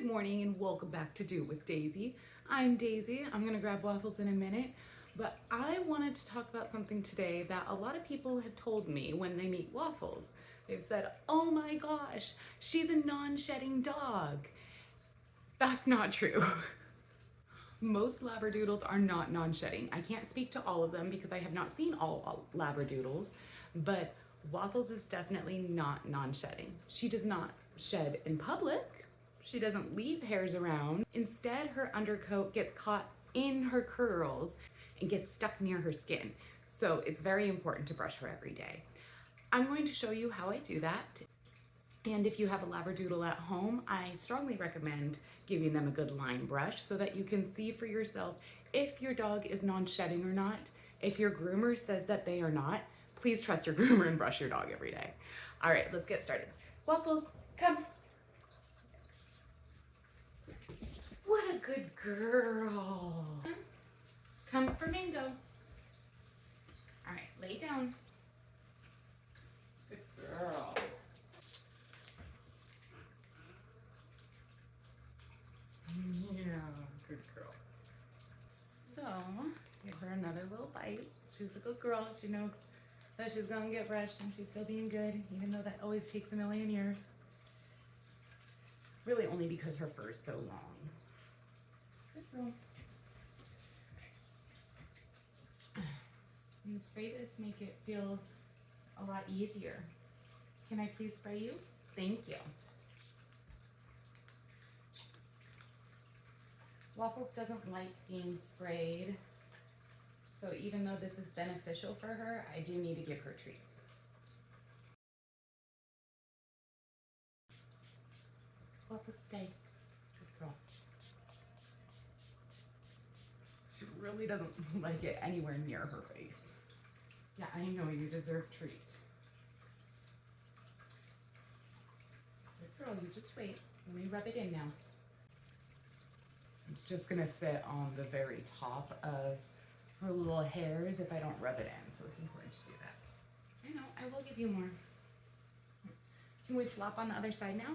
Good morning and welcome back to Do with Daisy. I'm Daisy. I'm gonna grab Waffles in a minute, but I wanted to talk about something today that a lot of people have told me when they meet Waffles. They've said, oh my gosh, she's a non-shedding dog. That's not true. Most Labradoodles are not non-shedding. I can't speak to all of them because I have not seen all Labradoodles, but Waffles is definitely not non-shedding. She does not shed in public. She doesn't leave hairs around. Instead, her undercoat gets caught in her curls and gets stuck near her skin. So it's very important to brush her every day. I'm going to show you how I do that. And if you have a Labradoodle at home, I strongly recommend giving them a good line brush so that you can see for yourself if your dog is non-shedding or not. If your groomer says that they are not, please trust your groomer and brush your dog every day. All right, let's get started. Waffles, come. What a good girl. Come for mango. All right, lay down. Good girl. Yeah, good girl. So, give her another little bite. She's a good girl. She knows that she's gonna get brushed and she's still being good, even though that always takes a million years. Really only because her fur is so long. Good girl. I'm gonna spray this, make it feel a lot easier. Can I please spray you? Thank you. Waffles doesn't like being sprayed, so even though this is beneficial for her, I do need to give her treats. Waffles, stay. Good girl. She really doesn't like it anywhere near her face. Yeah, I know, you deserve a treat. Good girl, you just wait. Let me rub it in now. It's just gonna sit on the very top of her little hairs if I don't rub it in, so it's important to do that. I know, I will give you more. Can we flop on the other side now?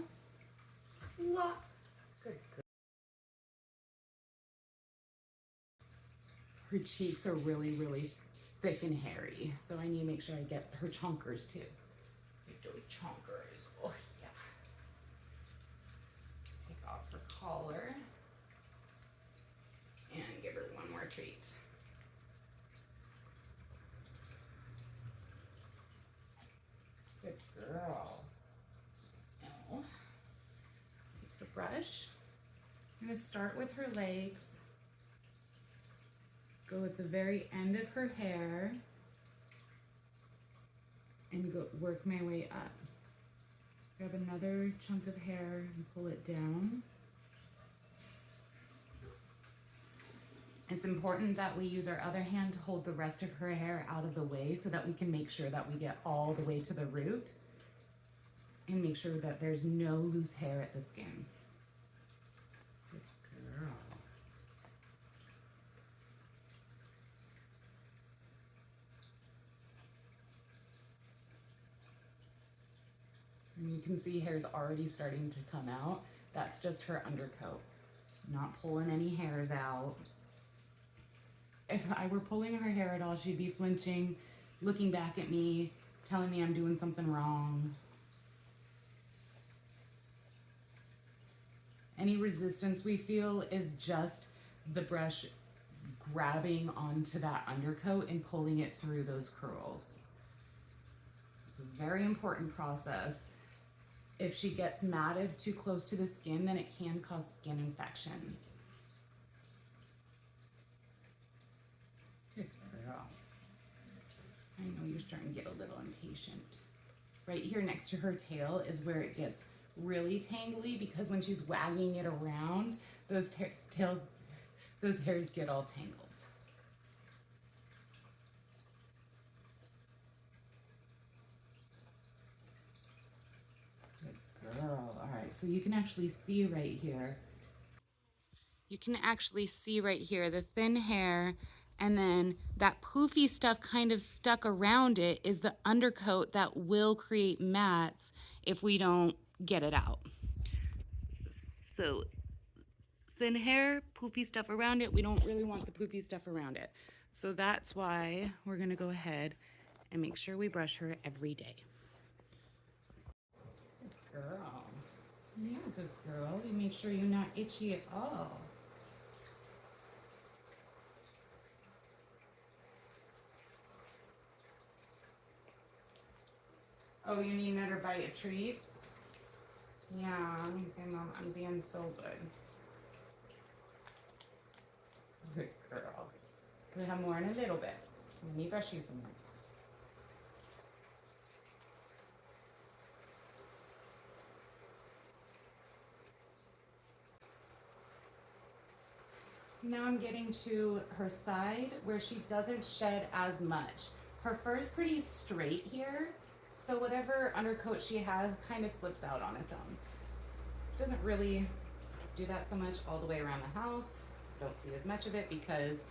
Flop. Good girl. Her cheeks are really, really thick and hairy, so I need to make sure I get her chonkers too. Get those chonkers. Oh yeah. Take off her collar and give her one more treat. Good girl. Now, take the brush. I'm gonna start with her legs. Go at the very end of her hair and go work my way up. Grab another chunk of hair and pull it down. It's important that we use our other hand to hold the rest of her hair out of the way so that we can make sure that we get all the way to the root and make sure that there's no loose hair at the skin. Good girl. And you can see hair's already starting to come out. That's just her undercoat. Not pulling any hairs out. If I were pulling her hair at all, she'd be flinching, looking back at me, telling me I'm doing something wrong. Any resistance we feel is just the brush grabbing onto that undercoat and pulling it through those curls. It's a very important process. If she gets matted too close to the skin, then it can cause skin infections. Good girl. I know you're starting to get a little impatient. Right here next to her tail is where it gets really tangly because when she's wagging it around, those hairs get all tangled. Good girl. All right, so you can actually see right here. You can actually see right here the thin hair, and then that poofy stuff kind of stuck around it is the undercoat that will create mats if we don't get it out. So thin hair, poofy stuff around it. We don't really want the poofy stuff around it. So that's why we're gonna go ahead and make sure we brush her every day. Good girl. Yeah, good girl. You make sure you're not itchy at all. Oh, you need another bite of treats? Yeah, you say, Mom, I'm being so good. Good girl. We'll have more in a little bit. Let me brush you some more. Now I'm getting to her side where she doesn't shed as much. Her fur is pretty straight here, so whatever undercoat she has kind of slips out on its own. Doesn't really do that so much all the way around the house. Don't see as much of it because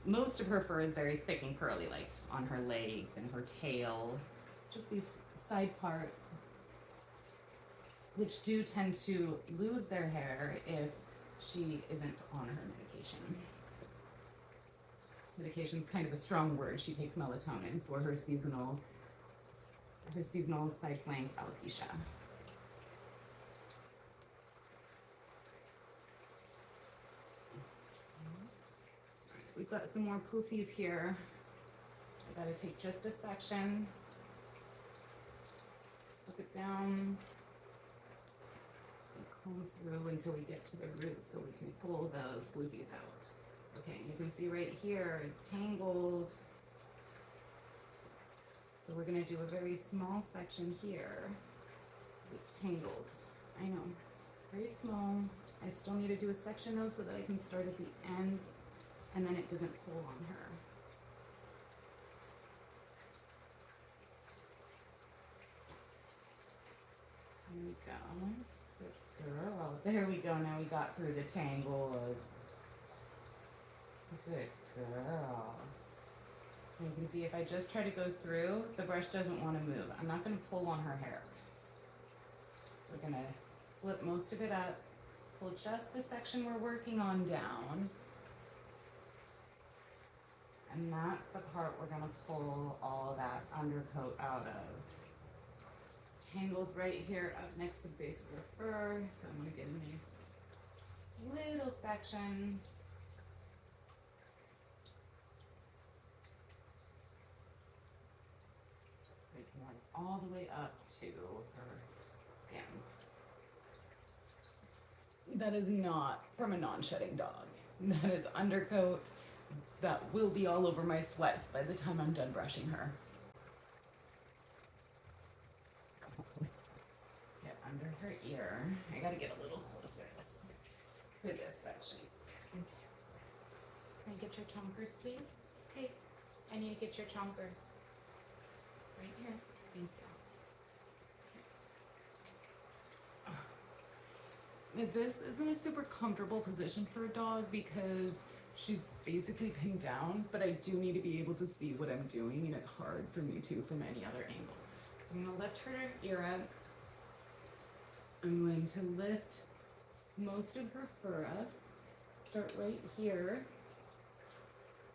most of her fur is very thick and curly, like on her legs and her tail. Just these side parts, which do tend to lose their hair if she isn't on her medication. Medication's kind of a strong word. She takes melatonin for her seasonal side flank alopecia. We've got some more poofies here. I gotta take just a section, flip it down, and comb through until we get to the root so we can pull those floofies out. Okay, you can see right here it's tangled. So we're gonna do a very small section here because it's tangled. I know, very small. I still need to do a section though so that I can start at the ends and then it doesn't pull on her. There we go. Good girl. There we go. Now we got through the tangles. Good girl. And you can see if I just try to go through, the brush doesn't want to move. I'm not going to pull on her hair. We're going to flip most of it up, pull just the section we're working on down. And that's the part we're going to pull all that undercoat out of. It's tangled right here up next to the base of her fur, so I'm going to get a nice little section. So we can run all the way up to her skin. That is not from a non-shedding dog. That is undercoat that will be all over my sweats by the time I'm done brushing her. Get under her ear. I gotta get a little closer to this section. Okay. Can I get your chompers, please? Hey, I need to get your chompers. Right here. Thank you. This isn't a super comfortable position for a dog because she's basically pinned down, but I do need to be able to see what I'm doing, and it's hard for me to from any other angle. So I'm gonna lift her ear up. I'm going to lift most of her fur up. Start right here.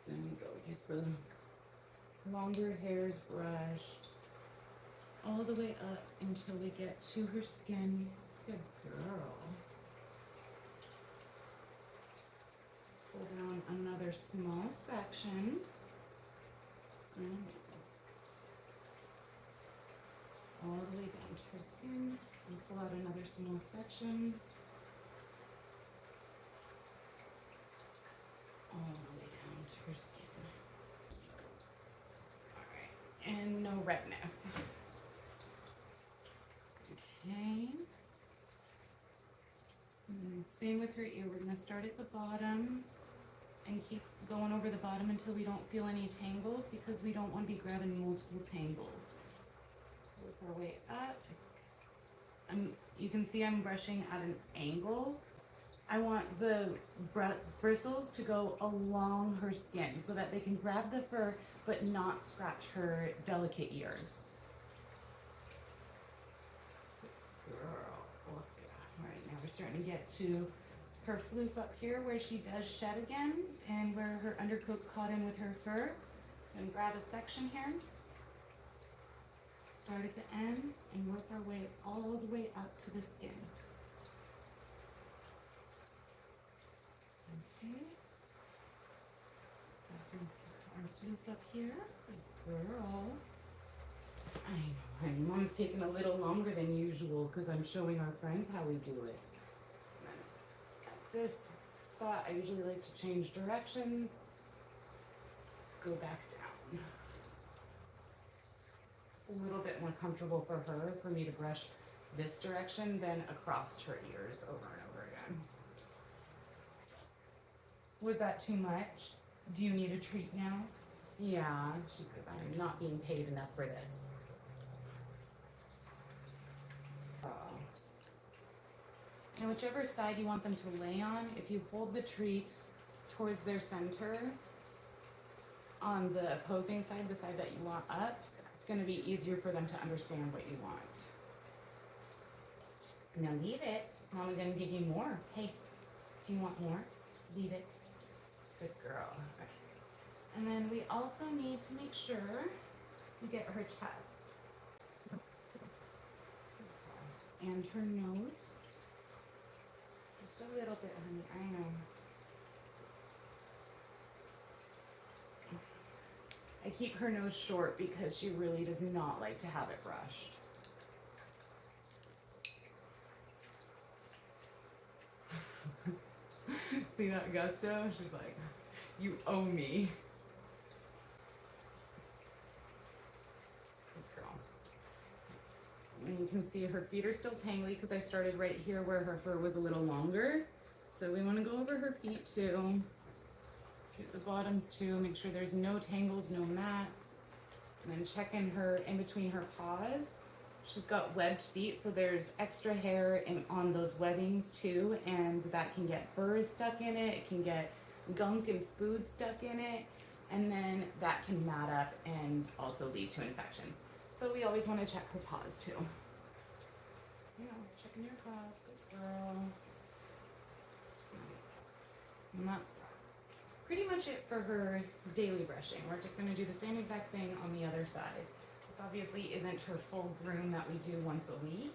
There we go. Get the longer hairs brushed all the way up until we get to her skin. Good girl. Pull down another small section. All the way down to her skin. And pull out another small section. All the way down to her skin. Alright, and no redness. Okay. And same with her ear. We're going to start at the bottom and keep going over the bottom until we don't feel any tangles because we don't want to be grabbing multiple tangles. Work our way up. You can see I'm brushing at an angle. I want the bristles to go along her skin so that they can grab the fur but not scratch her delicate ears. Good girl. Oh, yeah. All right, now we're starting to get to her floof up here where she does shed again and where her undercoat's caught in with her fur. And grab a section here. Start at the ends and work our way all the way up to the skin. Okay. Got some our floof up here. Good girl. I know, honey. Mom's taking a little longer than usual because I'm showing our friends how we do it. At this spot, I usually like to change directions. Go back down. It's a little bit more comfortable for her, for me to brush this direction than across her ears over and over again. Was that too much? Do you need a treat now? Yeah, she said, I'm not being paid enough for this. And whichever side you want them to lay on, if you hold the treat towards their center, on the opposing side, the side that you want up, it's going to be easier for them to understand what you want. Now leave it. Mama's going to give you more. Hey, do you want more? Leave it. Good girl. Okay. And then we also need to make sure we get her chest and her nose. Just a little bit, honey. I know. I keep her nose short because she really does not like to have it brushed. See that gusto? She's like, you owe me. Good girl. And you can see her feet are still tangly because I started right here where her fur was a little longer. So we want to go over her feet too. Get the bottoms too, make sure there's no tangles, no mats. And then check in her, in between her paws. She's got webbed feet, so there's extra hair on those webbings too, and that can get burrs stuck in it, it can get gunk and food stuck in it, and then that can mat up and also lead to infections. So we always want to check her paws too. You know, checking your paws, good girl. And that's pretty much it for her daily brushing. We're just going to do the same exact thing on the other side. This obviously isn't her full groom that we do once a week.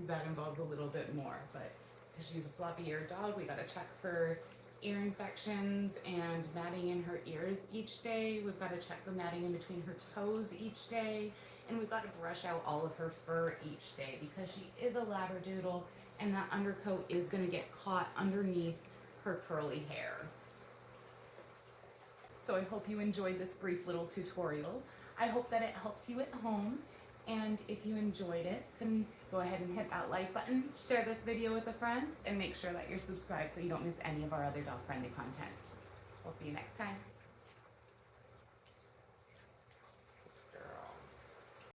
That involves a little bit more, but because she's a floppy-eared dog, we got to check for ear infections and matting in her ears each day. We've got to check for matting in between her toes each day, and we've got to brush out all of her fur each day because she is a Labradoodle, and that undercoat is going to get caught underneath her curly hair. So I hope you enjoyed this brief little tutorial. I hope that it helps you at home, and if you enjoyed it, then go ahead and hit that like button, share this video with a friend, and make sure that you're subscribed so you don't miss any of our other dog-friendly content. We'll see you next time.